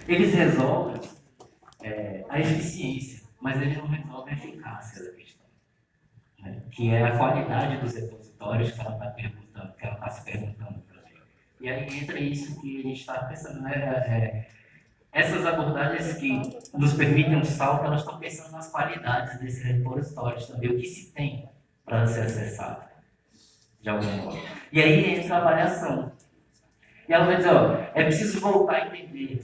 Eles resolvem a eficiência, mas eles não resolvem a eficácia da questão, né? Que é a qualidade dos repositórios que ela está perguntando, que ela está se perguntando para gente. E aí entra isso que a gente está pensando, né? Essas abordagens que nos permitem um salto, elas estão pensando nas qualidades desses repositórios também, o que se tem para ser acessado, de algum modo. E aí entra a avaliação. E ela vai dizer, ó, é preciso voltar a entender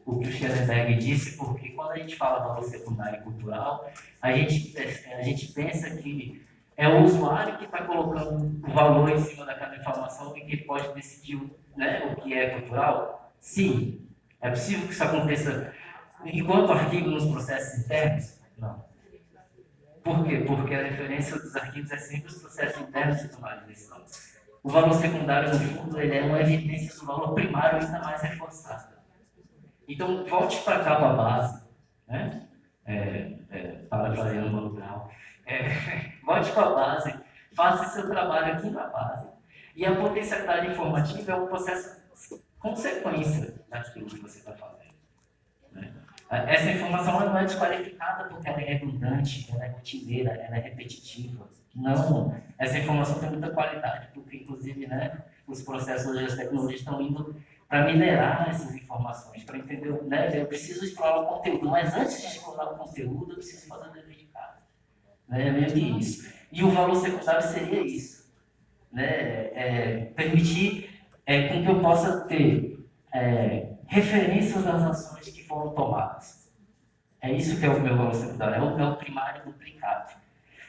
o que o Schellenberg disse, porque quando a gente fala valor secundário e cultural, a gente pensa que é o usuário que está colocando o valor em cima daquela informação e que pode decidir, né, o que é cultural. Sim, é possível que isso aconteça enquanto arquivo nos processos internos? Não. Por quê? Porque a referência dos arquivos é sempre os processos internos de tomada de decisão. O valor secundário, no fundo, ele é uma evidência do valor primário ainda mais reforçada. Então, volte para a capa base, né? Parafraseando o Mano Brown. Volte para a base, faça seu trabalho aqui na base. E a potencialidade informativa é um processo consequência daquilo que você está fazendo, né? Essa informação não é desqualificada porque ela é redundante, ela é rotineira, ela é repetitiva. Não, essa informação tem muita qualidade, porque, inclusive, né, os processos das tecnologias estão indo para minerar essas informações, para entender, né, eu preciso explorar o conteúdo, mas antes de explorar o conteúdo, eu preciso fazer o dever de casa. Né, é meio que isso. E o valor secundário seria isso, né, permitir com que eu possa ter referências das ações que foram tomadas. É isso que é o meu valor secundário, é o primário duplicado.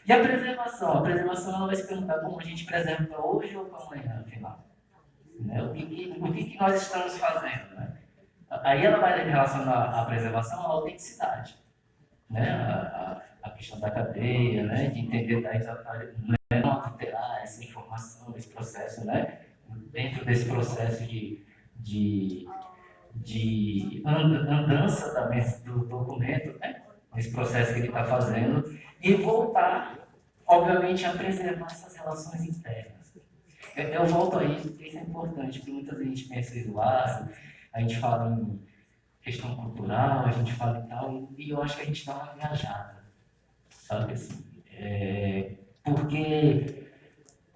E a preservação ela vai se perguntar como a gente preserva para hoje ou para amanhã, afinal. Né? O que nós estamos fazendo? Né? Aí ela vai relacionar a preservação à autenticidade. Né? A questão da cadeia, né? De entender não alterar essa informação, esse processo, né? Dentro desse processo de andança do documento, né? Esse processo que ele está fazendo, e voltar, obviamente, a preservar essas relações internas. Eu volto a isso, porque isso é importante, porque muitas vezes a gente pensa em usuário, a gente fala em questão cultural, a gente fala em tal, e eu acho que a gente dá uma viajada, sabe assim? Porque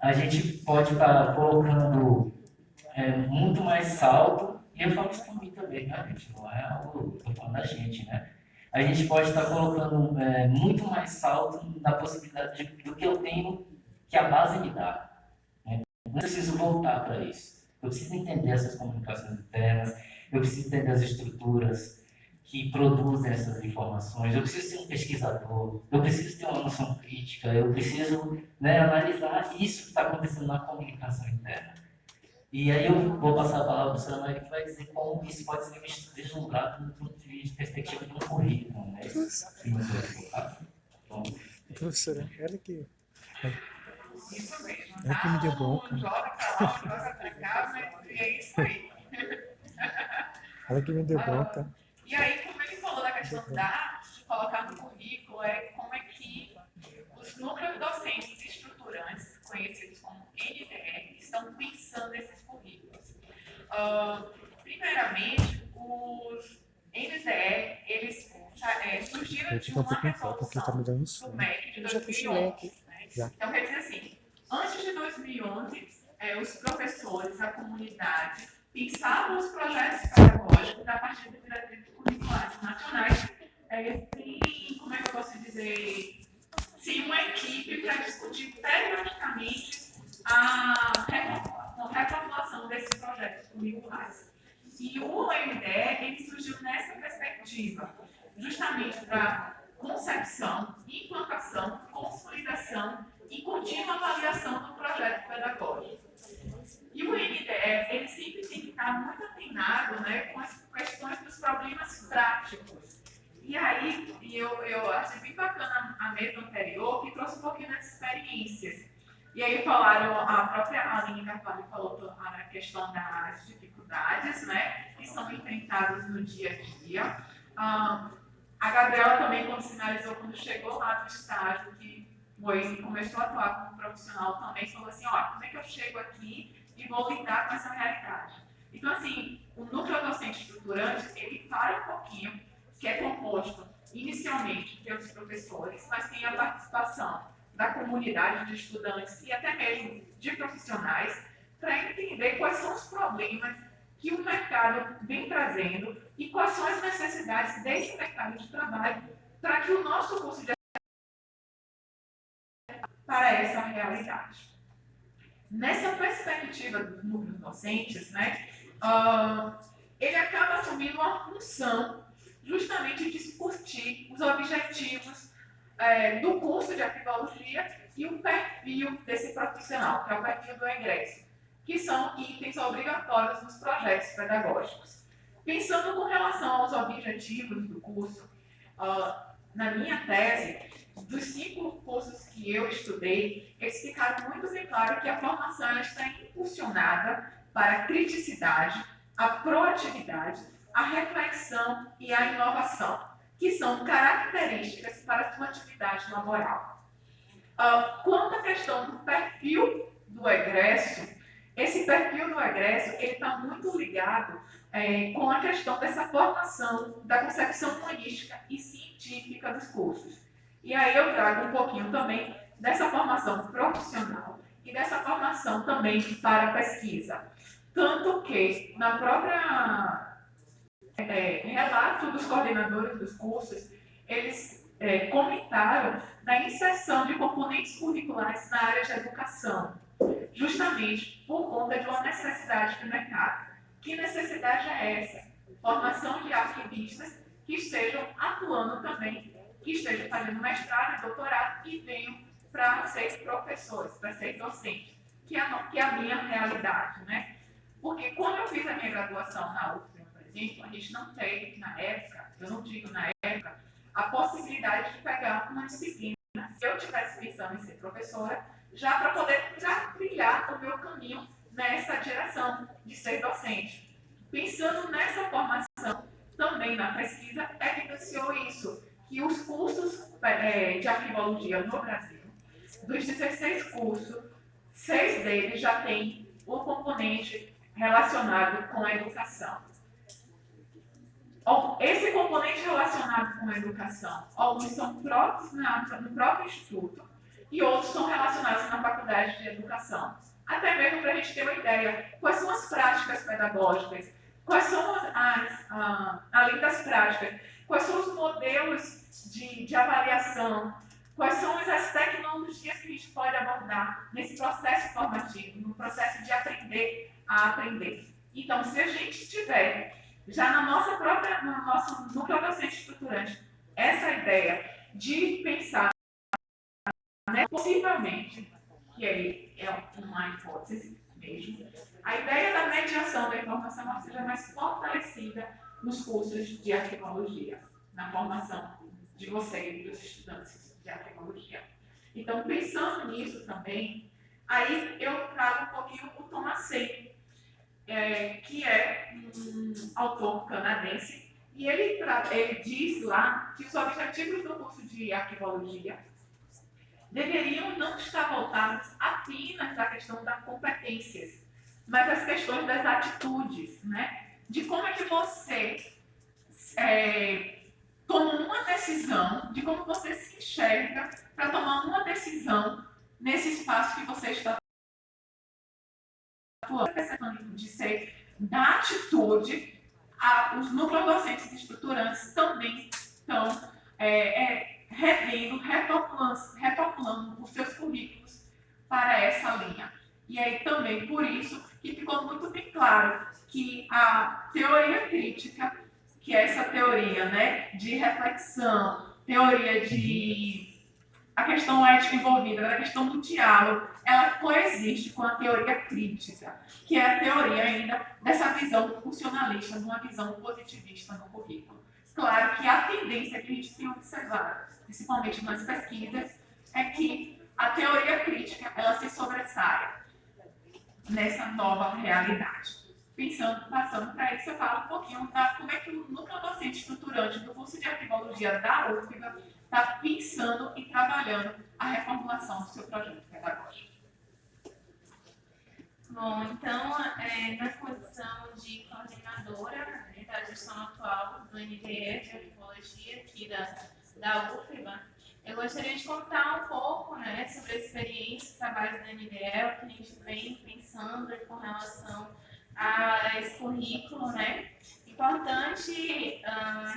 a gente pode estar colocando muito mais salto, e eu falo isso por mim também, né, gente? Não é algo, estou falando da gente, né? A gente pode estar colocando muito mais salto na possibilidade do que eu tenho que a base me dá. Né? Eu preciso voltar para isso. Eu preciso entender essas comunicações internas, eu preciso entender as estruturas que produzem essas informações, eu preciso ser um pesquisador, eu preciso ter uma noção crítica, eu preciso, né, analisar isso que está acontecendo na comunicação interna. E aí eu vou passar a palavra para o senhor Maria, que vai dizer como isso pode ser vislumbrado do ponto de vista perspectiva de um currículo, né? Professora, ela que... Isso mesmo. Ela que me deu boca. Joga para lá, joga para cá, e é isso aí. Ela que me deu boca. E aí, como ele falou da questão de colocar no currículo, como é que os núcleos docentes estruturantes, conhecidos como NDE, estão pensando esses currículos. Primeiramente, os NDE, eles surgiram de uma resolução do MEC de 2011. Né? Então, quer dizer assim, antes de 2011, os professores, a comunidade, pensavam os projetos pedagógicos a partir de diretrizes curriculares nacionais, sem, como é que eu posso dizer, sem uma equipe para discutir periodicamente a reformulação desses projetos curriculares. E o OMDE, ele surgiu nessa perspectiva, justamente para concepção, implantação, consolidação e contínua avaliação do projeto pedagógico. E o NDE, ele sempre tem que estar muito afinado, né, com as questões dos problemas práticos. E aí, eu achei bem bacana a mesa anterior, que trouxe um pouquinho das experiências. E aí falaram, a própria Aline Carvalho falou a questão das dificuldades, né, que são enfrentadas no dia a dia. A Gabriela também, quando sinalizou, quando chegou lá no estágio, que começou a atuar como profissional, também falou assim, como é que eu chego aqui e vou lidar com essa realidade? Então, assim, o núcleo docente estruturante, ele para um pouquinho, que é composto inicialmente pelos professores, mas tem a participação da comunidade de estudantes e até mesmo de profissionais, para entender quais são os problemas que o mercado vem trazendo e quais são as necessidades desse mercado de trabalho para que o nosso curso de para essa realidade. Nessa perspectiva dos núcleos docentes, né, ele acaba assumindo uma função justamente de discutir os objetivos do curso de arquivologia e o perfil desse profissional, que é o perfil do egresso, que são itens obrigatórios nos projetos pedagógicos. Pensando com relação aos objetivos do curso, na minha tese, dos 5 cursos que eu estudei, eles ficaram muito bem claro que a formação ela está impulsionada para a criticidade, a proatividade, a reflexão e a inovação, que são características para a sua atividade laboral. Quanto à questão do perfil do egresso, esse perfil do egresso está muito ligado com a questão dessa formação da concepção humanística e científica dos cursos. E aí eu trago um pouquinho também dessa formação profissional e dessa formação também para a pesquisa. Tanto que, na própria relato dos coordenadores dos cursos, eles comentaram da inserção de componentes curriculares na área de educação, justamente por conta de uma necessidade do mercado. Que necessidade é essa? Formação de arquivistas que estejam atuando também, que estejam fazendo mestrado e doutorado e venham para ser professores, para ser docentes, que é a minha realidade, né? Porque quando eu fiz a minha graduação na UFRGS, por exemplo, a gente não teve, na época, eu não digo na época, a possibilidade de pegar uma disciplina, se eu estivesse pensando em ser professora, já para poder trilhar o meu caminho nessa direção de ser docente. Pensando nessa formação, também na pesquisa, evidenciou isso, que os cursos de arquivologia no Brasil, dos 16 cursos, 6 deles já têm o componente relacionado com a educação. Esse componente relacionado com a educação, alguns são próprios no próprio instituto e outros são relacionados na faculdade de educação. Até mesmo para a gente ter uma ideia, quais são as práticas pedagógicas, quais são além das práticas, quais são os modelos de avaliação, quais são as tecnologias que a gente pode abordar nesse processo formativo, no processo de aprender a aprender. Então, se a gente tiver já no nosso núcleo docente estruturante essa ideia de pensar, né, possivelmente, que aí é uma hipótese mesmo, a ideia da mediação da informação seja mais fortalecida nos cursos de arquivologia, na formação de vocês e dos estudantes de arquivologia. Então, pensando nisso também, aí eu trago um pouquinho o Thomas Say, que é um autor canadense, e ele diz lá que os objetivos do curso de arquivologia deveriam não estar voltados apenas à questão das competências, mas às questões das atitudes, né? De como é que você toma uma decisão, de como você se enxerga para tomar uma decisão nesse espaço que você está atuando, de ser da atitude. Os núcleos docentes estruturantes também estão revendo, reformulando os seus currículos para essa linha. E aí também por isso que ficou muito bem claro que a teoria crítica, que é essa teoria, né, de reflexão, teoria de a questão ética envolvida, a questão do diálogo, ela coexiste com a teoria crítica, que é a teoria ainda dessa visão funcionalista, de uma visão positivista no currículo. Claro que a tendência que a gente tem observado, principalmente nas pesquisas, é que a teoria crítica ela se sobressaia nessa nova realidade. Passando para isso, eu falo um pouquinho da como é que o núcleo docente estruturante do curso de arquivologia da UFRGS está pensando e trabalhando a reformulação do seu projeto pedagógico. Bom, então, na condição de coordenadora, né, da gestão atual do NDE de Arquivologia aqui da UFBA, eu gostaria de contar um pouco, né, sobre a experiência do trabalho do NDE, o que a gente vem pensando com relação a esse currículo, né. Importante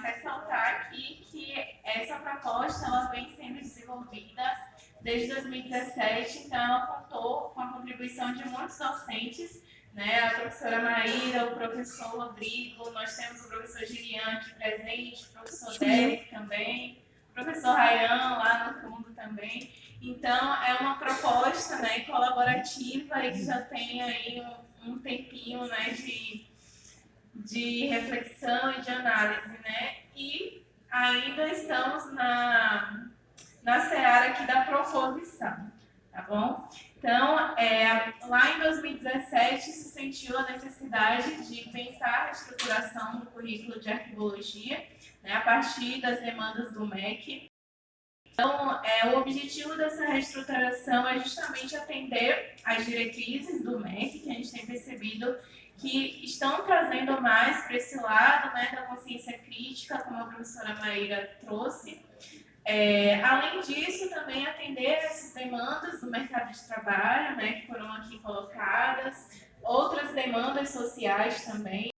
ressaltar aqui que essa proposta ela vem sendo desenvolvida desde 2017, então ela contou com a contribuição de muitos docentes, né, a professora Maíra, o professor Rodrigo, nós temos o professor Giriane aqui presente, o professor Derek também, o professor Rayan lá no fundo também. Então, é uma proposta, né, colaborativa e que já tem aí um tempinho, né, de reflexão e de análise, né, e ainda estamos na seara aqui da proposição, tá bom? Então, lá em 2017 se sentiu a necessidade de pensar a estruturação do currículo de arquivologia, né, a partir das demandas do MEC. Então, o objetivo dessa reestruturação é justamente atender às diretrizes do MEC, que a gente tem percebido que estão trazendo mais para esse lado, né, da consciência crítica, como a professora Maíra trouxe. Além disso, também atender essas demandas do mercado de trabalho, né, que foram aqui colocadas, outras demandas sociais também.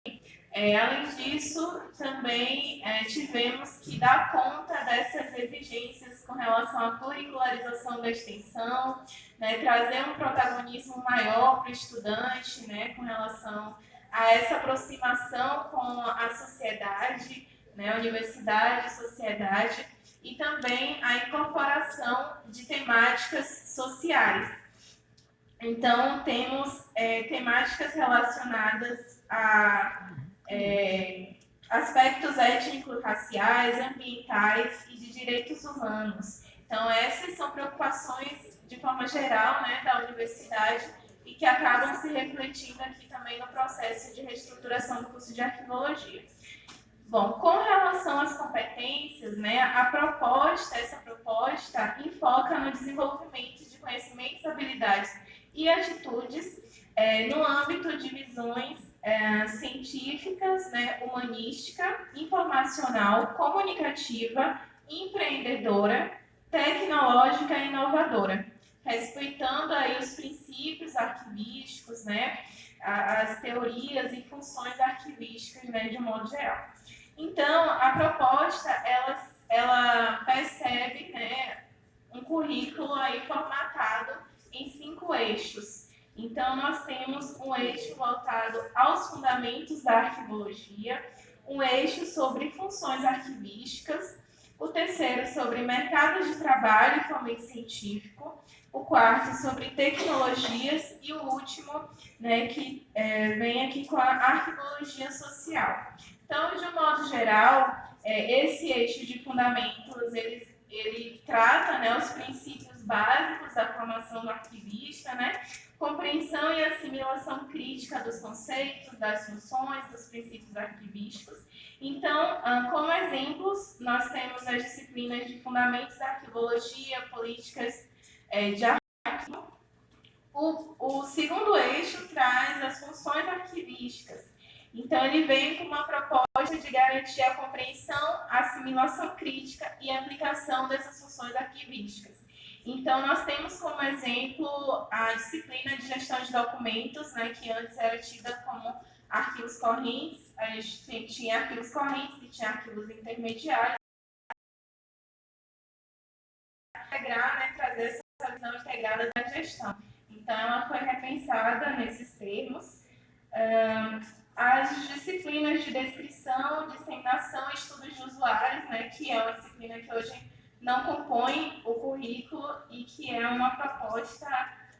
Além disso, também tivemos que dar conta dessas exigências com relação à curricularização da extensão, né, trazer um protagonismo maior para o estudante, né, com relação a essa aproximação com a sociedade, né, universidade, sociedade, e também a incorporação de temáticas sociais. Então, temos temáticas relacionadas a aspectos étnicos, raciais, ambientais e de direitos humanos. Então, essas são preocupações, de forma geral, né, da universidade e que acabam se refletindo aqui também no processo de reestruturação do curso de arquivologia. Bom, com relação às competências, né, essa proposta enfoca no desenvolvimento de conhecimentos, habilidades e atitudes no âmbito de visões científicas, né, humanística, informacional, comunicativa, empreendedora, tecnológica e inovadora, respeitando aí os princípios arquivísticos, né, as teorias e funções arquivísticas, né, de um modo geral. Então, a proposta, ela percebe, né, um currículo aí formatado em 5 eixos. Então, nós temos um eixo voltado aos fundamentos da arquivologia, um eixo sobre funções arquivísticas, o terceiro sobre mercados de trabalho e fomento científico, o quarto sobre tecnologias e o último, né, que vem aqui com a arquivologia social. Então, de um modo geral, esse eixo de fundamentos, ele trata, né, os princípios básicos da formação do arquivista, né, compreensão e assimilação crítica dos conceitos, das funções, dos princípios arquivísticos. Então, como exemplos, nós temos as disciplinas de fundamentos da arquivologia, políticas de arquivo. O segundo eixo traz as funções arquivísticas. Então, ele vem com uma proposta de garantir a compreensão, a assimilação crítica e a aplicação dessas funções arquivísticas. Então, nós temos como exemplo a disciplina de gestão de documentos, né, que antes era tida como arquivos correntes. A gente tinha arquivos correntes e tinha arquivos intermediários. Integrar, né, trazer essa visão integrada da gestão. Então, ela foi repensada nesses termos. As disciplinas de descrição, disseminação e estudos de usuários, né, que é uma disciplina que hoje não compõe o currículo e que é uma proposta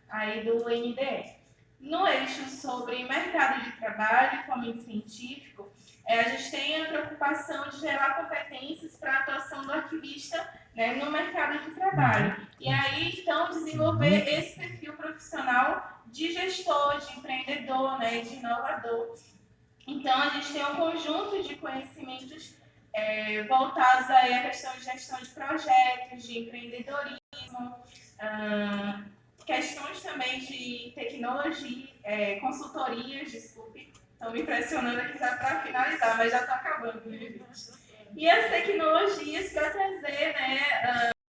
aí do NDE. No eixo sobre mercado de trabalho e fomento científico, a gente tem a preocupação de gerar competências para a atuação do arquivista, né, no mercado de trabalho. E aí, então, desenvolver esse perfil profissional de gestor, de empreendedor, né, de inovador. Então, a gente tem um conjunto de conhecimentos voltados aí à questão de gestão de projetos, de empreendedorismo, questões também de tecnologia, consultorias, desculpe, estão me impressionando aqui já para finalizar, mas já está acabando. E as tecnologias para trazer